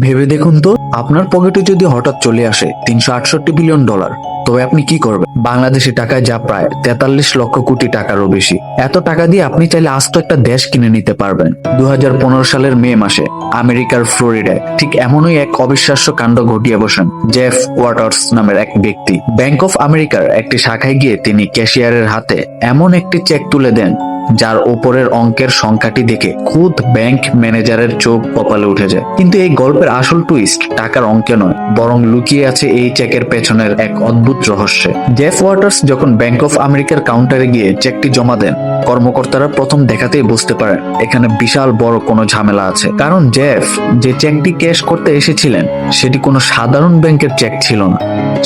ভেবে দেখুন তো, আপনার পকেটে যদি হঠাৎ চলে আসে 368 বিলিয়ন ডলার, তবে আপনি কি করবেন? বাংলাদেশি টাকায় যা প্রায় 43 লক্ষ কোটি টাকারও বেশি। এত টাকা দিয়ে আপনি চাইলে আস্ত একটা দেশ কিনে নিতে পারবেন। 2015 সালের মে মাসে আমেরিকার ফ্লোরিডায় ঠিক এমনই এক অবিশ্বাস্য কাণ্ড ঘটিয়ে বসেন জেফ ওয়াটার্স নামের এক ব্যক্তি। ব্যাংক অফ আমেরিকার একটি শাখায় গিয়ে তিনি ক্যাশিয়ারের হাতে এমন একটি চেক তুলে দেন যার ওপরের অঙ্কের সংখ্যাটি দেখে খুদ ব্যাংক ম্যানেজারের চোখ কপালে উঠে যায়। কিন্তু এই গল্পের আসল টুইস্ট টাকার অঙ্কে নয়, বরং লুকিয়ে আছে এই চেকের পেছনের এক অদ্ভুত রহস্যে। জেফ ওয়াটার্স যখন ব্যাংক অফ আমেরিকার কাউন্টারে গিয়ে চেকটি জমা দেন, কর্মকর্তারা প্রথম দেখাতেই বুঝতে পারেন এখানে বিশাল বড় কোনো ঝামেলা আছে। কারণ জেফ যে চেকটি ক্যাশ করতে এসেছিলেন সেটি কোনো সাধারণ ব্যাংকের চেক ছিল না,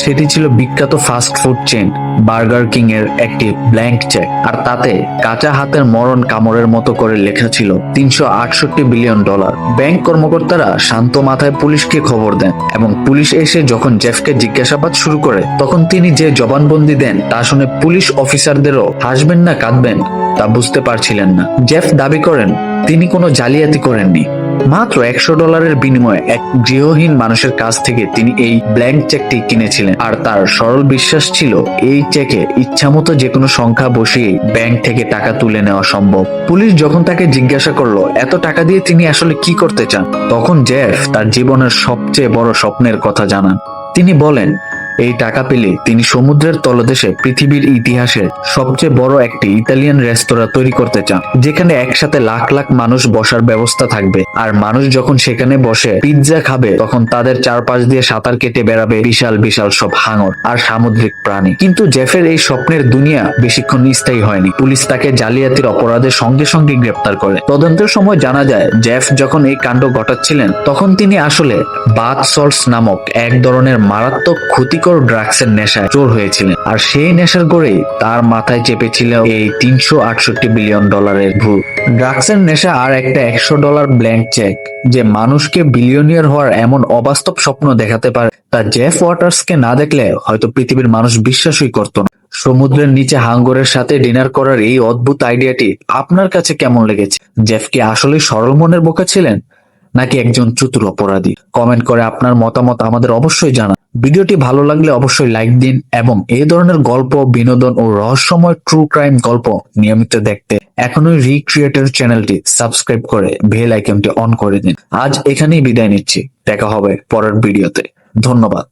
সেটি ছিল বিখ্যাত fast food chain burger king এর একটি ব্ল্যাঙ্ক চেক। আর তাতে কাঁচা হাতের মরণ কামড়ের মতো করে লেখা ছিল 368 বিলিয়ন ডলার। ব্যাংক কর্মকর্তারা শান্ত মাথায় পুলিশকে খবর দেন এবং পুলিশ এসে যখন জেফকে জিজ্ঞাসাবাদ শুরু করে, তখন তিনি যে জবানবন্দি দেন তা শুনে পুলিশ অফিসারদেরও হাসবেন না কাঁদবেন তা বুঝতে পারছিলেন না। জেফ দাবি করেন তিনি কোনো জালিয়াতি করেননি, মাত্র $100 বিনিময়ে এক গৃহহীন মানুষের কাছ থেকে তিনি এই ব্ল্যাঙ্ক চেকটি কিনেছিলেন। আর তার সরল বিশ্বাস ছিল এই চেকে ইচ্ছামতো যে কোনো সংখ্যা বসিয়ে ব্যাংক থেকে টাকা তুলে নেওয়া সম্ভব। পুলিশ যখন তাকে জিজ্ঞাসা করলো এত টাকা দিয়ে তিনি আসলে কি করতে চান, তখন জেফ তার জীবনের সবচেয়ে বড় স্বপ্নের কথা জানান। তিনি বলেন এই টাকা পেলে তিনি সমুদ্রের তলদেশে পৃথিবীর ইতিহাসে সবচেয়ে বড় একটি ইতালিয়ান রেস্তোরাঁ তৈরি করতে চান, যেখানে একসাথে লাখ লাখ মানুষ বসার ব্যবস্থা থাকবে। আর মানুষ যখন সেখানে বসে পিৎজা খাবে, তখন তাদের চারপাশ দিয়ে সাঁতার কেটে বেড়াবে বিশাল বিশাল সব হাঙর আর সামুদ্রিক প্রাণী। কিন্তু জেফের এই স্বপ্নের দুনিয়া বেশিক্ষণ স্থায়ী হয়নি। পুলিশ তাকে জালিয়াতির অপরাধের সঙ্গে সঙ্গে গ্রেপ্তার করে। তদন্তের সময় জানা যায় জেফ যখন এই কাণ্ড ঘটাচ্ছিলেন, তখন তিনি আসলে বাথ সল্টস নামক এক ধরনের মারাত্মক ক্ষতিকর ড্রাগসের নেশায় চোর হয়েছিলেন। আর সেই নেশার গড়েই তার মাথায় চেপেছিল এই 368 বিলিয়ন ডলারের ভূত। ড্রাগসের নেশা আর একটা $100 ব্ল্যাঙ্ক চেক যে মানুষকে বিলিয়নিয়ার হওয়ার এমন অবাস্তব স্বপ্ন দেখাতে পারে, তা জেফ ওয়াটার্সকে না দেখলে হয়তো পৃথিবীর মানুষ বিশ্বাসই করত না। সমুদ্রের নিচে হাঙ্গরের সাথে ডিনার করার এই অদ্ভুত আইডিয়াটি আপনার কাছে কেমন লেগেছে? জেফ কি আসলে সরল মনের বোকা ছিলেন, নাকি একজন চতুর অপরাধী? কমেন্ট করে আপনার মতামত আমাদের অবশ্যই জানান। ভিডিওটি ভালো লাগলে অবশ্যই লাইক দিন এবং এই ধরনের গল্প, বিনোদন ও রহস্যময় ট্রু ক্রাইম গল্প নিয়মিত দেখতে এখনই রিক্রিয়েটর চ্যানেলটি সাবস্ক্রাইব করে বেল আইকনটি অন করে দিন। আজ এখানেই বিদায় নিচ্ছি, দেখা হবে পরের ভিডিওতে। ধন্যবাদ।